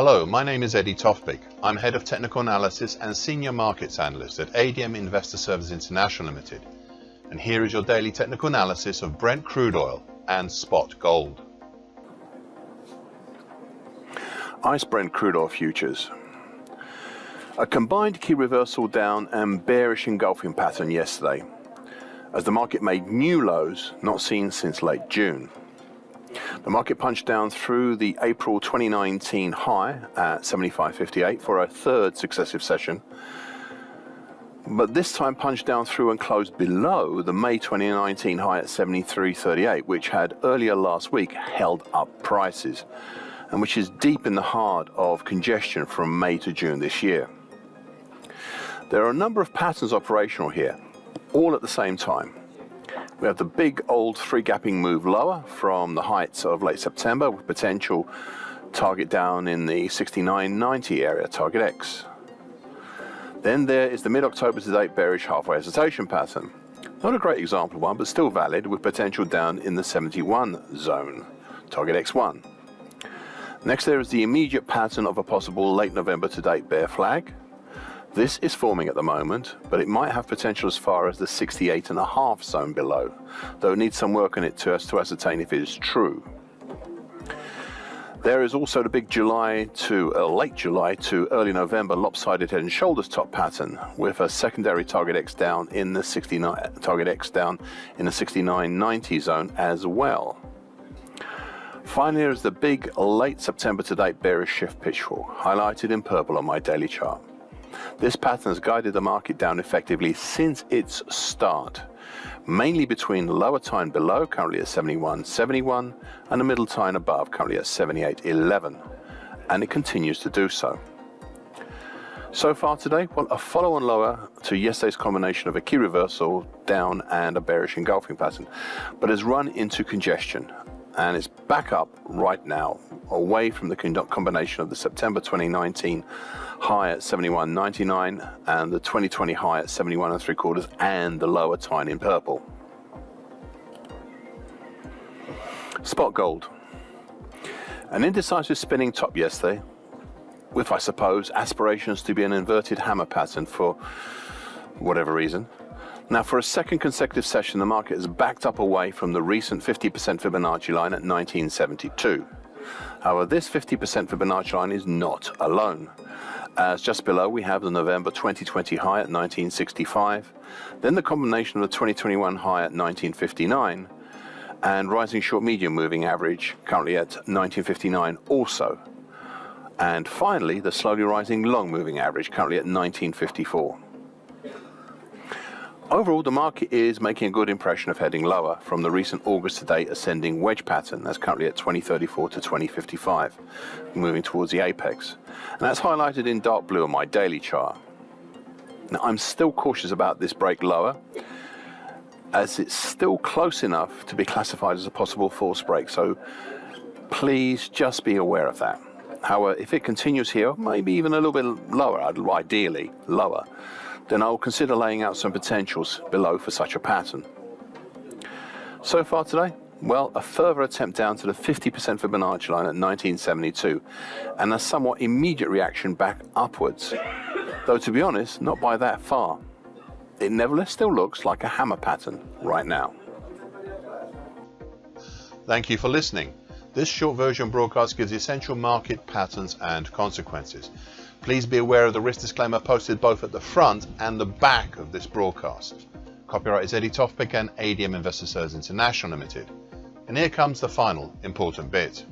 Hello, my name is Eddie Tofpik. I'm Head of Technical Analysis and Senior Markets Analyst at ADM Investor Services International Limited. And here is your daily technical analysis of Brent crude oil and spot gold. ICE Brent crude oil futures. A combined key reversal down and bearish engulfing pattern yesterday, as the market made new lows not seen since late June. The market punched down through the April 2019 high at 75.58 for a third successive session, but this time punched down through and closed below the May 2019 high at 73.38, which had earlier last week held up prices, and which is deep in the heart of congestion from May to June this year. There are a number of patterns operational here, all at the same time. We have the big old three gapping move lower from the heights of late September with potential target down in the 69.90 area, target X. Then there is the mid-October to date bearish halfway hesitation pattern. Not a great example one, but still valid with potential down in the 71 zone, target X1. Next there is the immediate pattern of a possible late November to date bear flag. This is forming at the moment, but it might have potential as far as the 68.5 zone below, though it needs some work on it to ascertain if it is true. There is also the big late July to early November lopsided head and shoulders top pattern with a secondary target X down in the 69.90 zone as well. Finally, there is the big late September to date bearish shift pitchfork, highlighted in purple on my daily chart. This pattern has guided the market down effectively since its start, mainly between the lower time below, currently at 71.71, and the middle time above, currently at 78.11, and it continues to do so. So far today, well, a follow-on lower to yesterday's combination of a key reversal down and a bearish engulfing pattern, but has run into congestion and is back up right now, away from the combination of the September 2019 high at 71.99 and the 2020 high at 71.75 and the lower time in purple. Spot gold. An indecisive spinning top yesterday, with I suppose aspirations to be an inverted hammer pattern for whatever reason. Now, for a second consecutive session, the market has backed up away from the recent 50% Fibonacci line at 1972. However, this 50% Fibonacci line is not alone, as just below we have the November 2020 high at 1965, then the combination of the 2021 high at 1959, and rising short medium moving average currently at 1959 also, and finally the slowly rising long moving average currently at 1954. Overall, the market is making a good impression of heading lower from the recent August to date ascending wedge pattern that's currently at 2034 to 2055, moving towards the apex. And that's highlighted in dark blue on my daily chart. Now, I'm still cautious about this break lower, as it's still close enough to be classified as a possible false break, so please just be aware of that. However, if it continues here, maybe even a little bit lower, ideally lower, then I'll consider laying out some potentials below for such a pattern. So far today, well, a further attempt down to the 50% Fibonacci line at 1972, and a somewhat immediate reaction back upwards, though to be honest, not by that far. It nevertheless still looks like a hammer pattern right now. Thank you for listening. This short version broadcast gives essential market patterns and consequences. Please be aware of the risk disclaimer posted both at the front and the back of this broadcast. Copyright is Eddie Tofpik and ADM Investor Services International Limited. And here comes the final important bit.